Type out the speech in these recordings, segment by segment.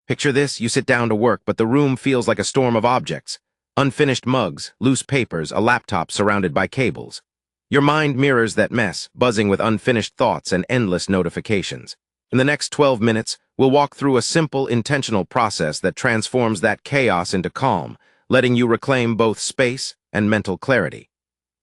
Picture this, you sit down to work, but the room feels like a storm of objects. Unfinished mugs, loose papers, a laptop surrounded by cables. Your mind mirrors that mess, buzzing with unfinished thoughts and endless notifications. In the next 12 minutes, we'll walk through a simple, intentional process that transforms that chaos into calm, letting you reclaim both space and mental clarity.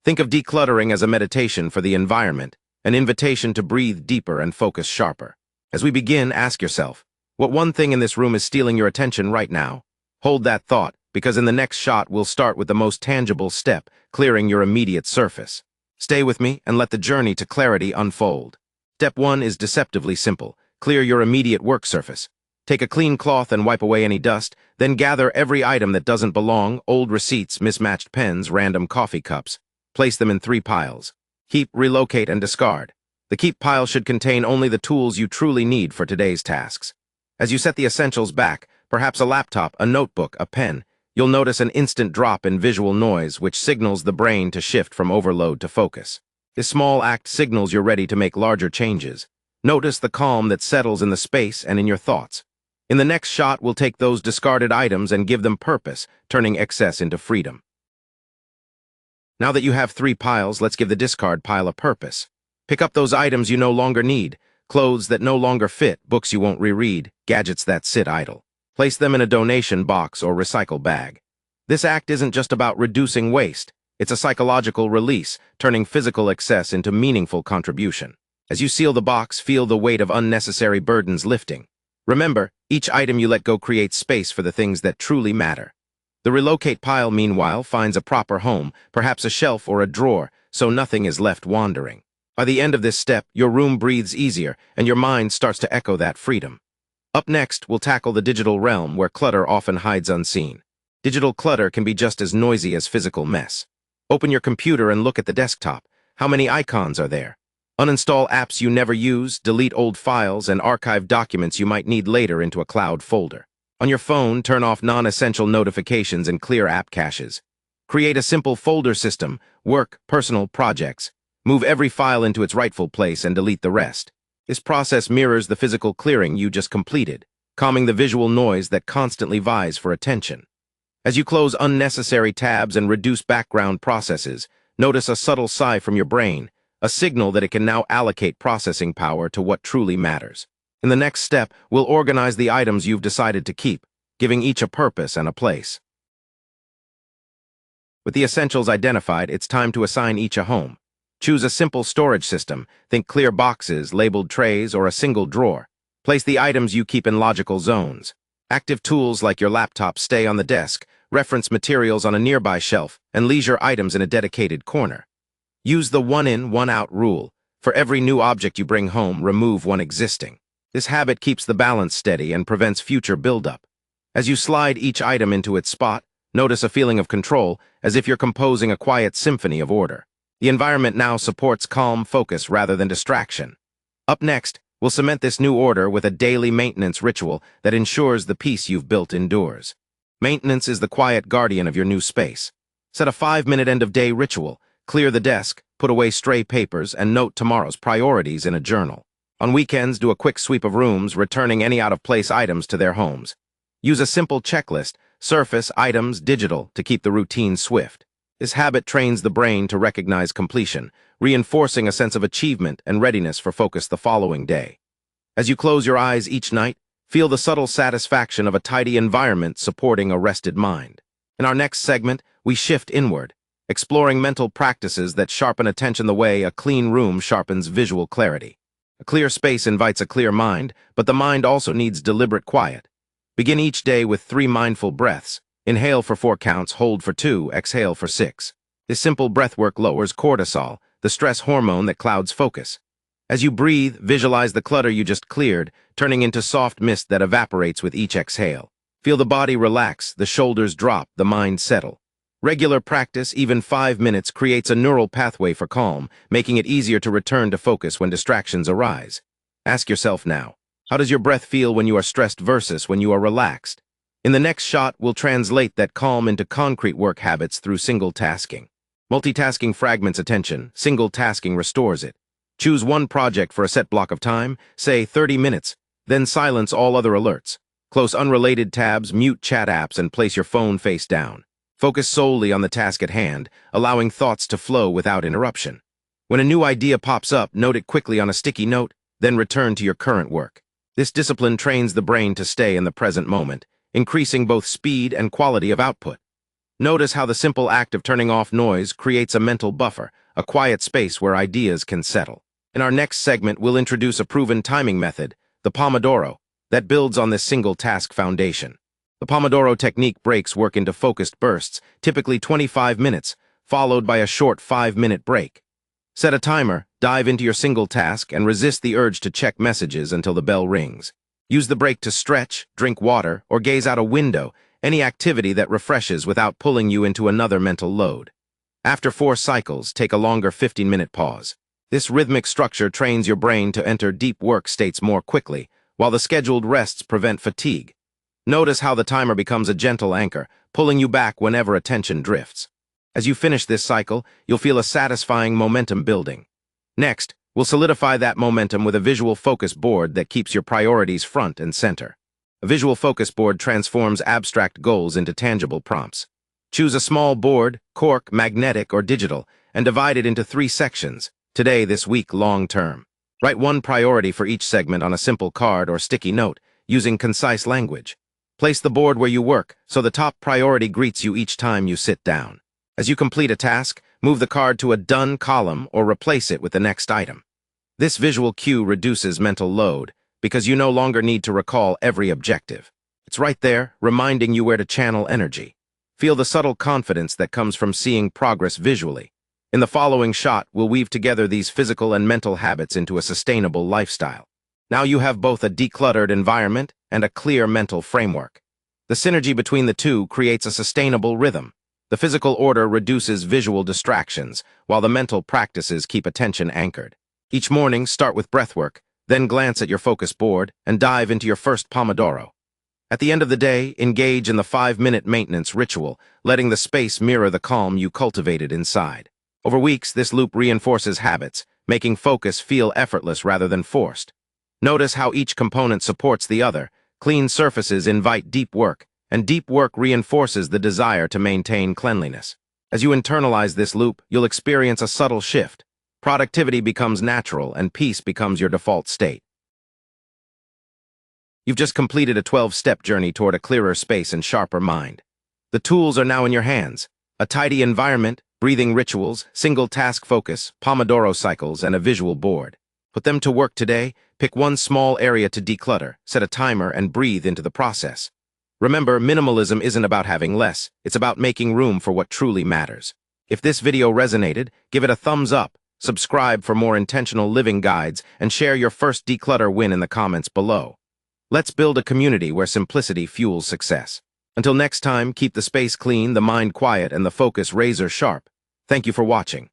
Think of decluttering as a meditation for the environment, an invitation to breathe deeper and focus sharper. As we begin, ask yourself, what one thing in this room is stealing your attention right now? Hold that thought, because in the next shot we'll start with the most tangible step, clearing your immediate surface. Stay with me and let the journey to clarity unfold. Step 1 is deceptively simple. Clear your immediate work surface. Take a clean cloth and wipe away any dust, then gather every item that doesn't belong, old receipts, mismatched pens, random coffee cups. Place them in 3 piles. Keep, relocate, and discard. The keep pile should contain only the tools you truly need for today's tasks. As you set the essentials back, perhaps a laptop, a notebook, a pen, you'll notice an instant drop in visual noise which signals the brain to shift from overload to focus. This small act signals you're ready to make larger changes. Notice the calm that settles in the space and in your thoughts. In the next shot, we'll take those discarded items and give them purpose, turning excess into freedom. Now that you have 3 piles, let's give the discard pile a purpose. Pick up those items you no longer need, clothes that no longer fit, books you won't reread, gadgets that sit idle. Place them in a donation box or recycle bag. This act isn't just about reducing waste. It's a psychological release, turning physical excess into meaningful contribution. As you seal the box, feel the weight of unnecessary burdens lifting. Remember, each item you let go creates space for the things that truly matter. The relocate pile, meanwhile, finds a proper home, perhaps a shelf or a drawer, so nothing is left wandering. By the end of this step, your room breathes easier, and your mind starts to echo that freedom. Up next, we'll tackle the digital realm, where clutter often hides unseen. Digital clutter can be just as noisy as physical mess. Open your computer and look at the desktop. How many icons are there? Uninstall apps you never use, delete old files, and archive documents you might need later into a cloud folder. On your phone, turn off non-essential notifications and clear app caches. Create a simple folder system, work, personal, projects. Move every file into its rightful place and delete the rest. This process mirrors the physical clearing you just completed, calming the visual noise that constantly vies for attention. As you close unnecessary tabs and reduce background processes, notice a subtle sigh from your brain, a signal that it can now allocate processing power to what truly matters. In the next step, we'll organize the items you've decided to keep, giving each a purpose and a place. With the essentials identified, it's time to assign each a home. Choose a simple storage system, think clear boxes, labeled trays, or a single drawer. Place the items you keep in logical zones. Active tools like your laptop stay on the desk, reference materials on a nearby shelf, and leisure items in a dedicated corner. Use the one-in, one-out rule. For every new object you bring home, remove one existing. This habit keeps the balance steady and prevents future buildup. As you slide each item into its spot, notice a feeling of control, as if you're composing a quiet symphony of order. The environment now supports calm focus rather than distraction. Up next, we'll cement this new order with a daily maintenance ritual that ensures the peace you've built endures. Maintenance is the quiet guardian of your new space. Set a 5-minute end-of-day ritual, clear the desk, put away stray papers, and note tomorrow's priorities in a journal. On weekends, do a quick sweep of rooms, returning any out-of-place items to their homes. Use a simple checklist, surface, items, digital, to keep the routine swift. This habit trains the brain to recognize completion, reinforcing a sense of achievement and readiness for focus the following day. As you close your eyes each night, feel the subtle satisfaction of a tidy environment supporting a rested mind. In our next segment, we shift inward, exploring mental practices that sharpen attention the way a clean room sharpens visual clarity. A clear space invites a clear mind, but the mind also needs deliberate quiet. Begin each day with 3 mindful breaths. Inhale for 4 counts, hold for 2, exhale for 6. This simple breathwork lowers cortisol, the stress hormone that clouds focus. As you breathe, visualize the clutter you just cleared, turning into soft mist that evaporates with each exhale. Feel the body relax, the shoulders drop, the mind settle. Regular practice, even 5 minutes, creates a neural pathway for calm, making it easier to return to focus when distractions arise. Ask yourself now, how does your breath feel when you are stressed versus when you are relaxed? In the next shot, we'll translate that calm into concrete work habits through single tasking. Multitasking fragments attention, single tasking restores it. Choose one project for a set block of time, say 30 minutes, then silence all other alerts. Close unrelated tabs, mute chat apps, and place your phone face down. Focus solely on the task at hand, allowing thoughts to flow without interruption. When a new idea pops up, note it quickly on a sticky note, then return to your current work. This discipline trains the brain to stay in the present moment, increasing both speed and quality of output. Notice how the simple act of turning off noise creates a mental buffer, a quiet space where ideas can settle. In our next segment, we'll introduce a proven timing method, the Pomodoro, that builds on this single task foundation. The Pomodoro technique breaks work into focused bursts, typically 25 minutes, followed by a short 5-minute break. Set a timer, dive into your single task, and resist the urge to check messages until the bell rings. Use the break to stretch, drink water, or gaze out a window, any activity that refreshes without pulling you into another mental load. After 4 cycles, take a longer 15-minute pause. This rhythmic structure trains your brain to enter deep work states more quickly, while the scheduled rests prevent fatigue. Notice how the timer becomes a gentle anchor, pulling you back whenever attention drifts. As you finish this cycle, you'll feel a satisfying momentum building. Next, we'll solidify that momentum with a visual focus board that keeps your priorities front and center. A visual focus board transforms abstract goals into tangible prompts. Choose a small board, cork, magnetic, or digital, and divide it into 3 sections, today, this week, long term. Write 1 priority for each segment on a simple card or sticky note, using concise language. Place the board where you work, so the top priority greets you each time you sit down. As you complete a task, move the card to a done column or replace it with the next item. This visual cue reduces mental load, because you no longer need to recall every objective. It's right there, reminding you where to channel energy. Feel the subtle confidence that comes from seeing progress visually. In the following shot, we'll weave together these physical and mental habits into a sustainable lifestyle. Now you have both a decluttered environment and a clear mental framework. The synergy between the two creates a sustainable rhythm. The physical order reduces visual distractions, while the mental practices keep attention anchored. Each morning, start with breathwork, then glance at your focus board and dive into your first Pomodoro. At the end of the day, engage in the 5-minute maintenance ritual, letting the space mirror the calm you cultivated inside. Over weeks, this loop reinforces habits, making focus feel effortless rather than forced. Notice how each component supports the other. Clean surfaces invite deep work, and deep work reinforces the desire to maintain cleanliness. As you internalize this loop, you'll experience a subtle shift. Productivity becomes natural, and peace becomes your default state. You've just completed a 12-step journey toward a clearer space and sharper mind. The tools are now in your hands. A tidy environment, breathing rituals, single task focus, Pomodoro cycles, and a visual board. Put them to work today. Pick 1 small area to declutter, set a timer, and breathe into the process. Remember, minimalism isn't about having less. It's about making room for what truly matters. If this video resonated, give it a thumbs up, subscribe for more intentional living guides, and share your first declutter win in the comments below. Let's build a community where simplicity fuels success. Until next time, keep the space clean, the mind quiet, and the focus razor sharp. Thank you for watching.